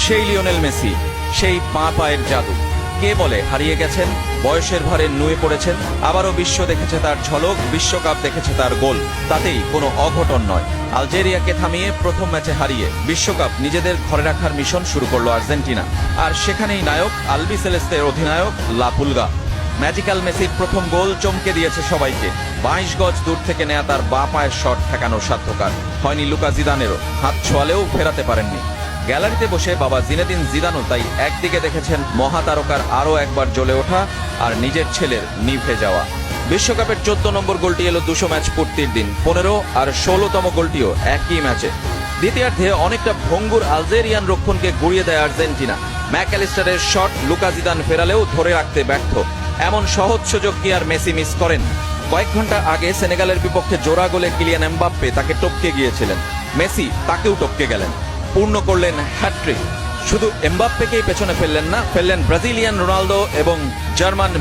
সেই Lionel Messi, সেই পায়ের জাদু। কে বলে হারিয়ে গেছেন, বয়সের ভারে নুয়ে পড়েছেন। আবারও বিশ্ব দেখেছে তার ঝলক, বিশ্বকাপ দেখেছে তার গোল। তাতেই কোনো অঘটন নয়। আলজেরিয়াকে থামিয়ে প্রথম ম্যাচে হারিয়ে বিশ্বকাপ নিজেদের ঘরে রাখার মিশন শুরু করলো আর্জেন্টিনা। আর সেখানেই নায়ক আলবি সেলেস্তের অধিনায়ক লা পুলগা। ম্যাজিক্যাল মেসির প্রথম গোল চমকে দিয়েছে সবাইকে। 22 গজ দূর থেকে নেয়া তার বাঁ পায়ের শট ঠেকানো সাধ্যকার হয়নি লুকা জিদানেরও। হাত ছোঁয়ালেও ফেরাতে পারেননি। গ্যালারিতে বসে বাবা জিনেদিন জিদানও তাই একদিকে দেখেছেন মহাতারকার আরও একবার জ্বলে ওঠা, আর নিজের ছেলের নিভে যাওয়া। বিশ্বকাপের 14 নম্বর গোলটি এলো 200 ম্যাচ পূর্তির দিন। 15 আর 16তম গোলটিও একই ম্যাচে। দ্বিতীয়ার্ধে অনেকটা ভঙ্গুর আলজেরিয়ান রক্ষণকে গুড়িয়ে দেয় আর্জেন্টিনা। ম্যাকঅ্যালিস্টারের শট লুকা জিদান ফেরালেও ধরে রাখতে ব্যর্থ। এমন সহজ সুযোগ কি আর মেসি মিস করেন? কয়েক ঘন্টা আগে সেনেগালের বিপক্ষে জোড়া গোলে কিলিয়ান এমবাপ্পে তাকে টপকে গিয়েছিলেন। মেসি তাকেও টপকে গেলেন, পূর্ণ করলেন হ্যাট্রিক। শুধু এমবাপ্পেকেই পেছনে ফেললেন না, ফেললেন ব্রাজিলিয়ান রোনালদো এবং জার্মান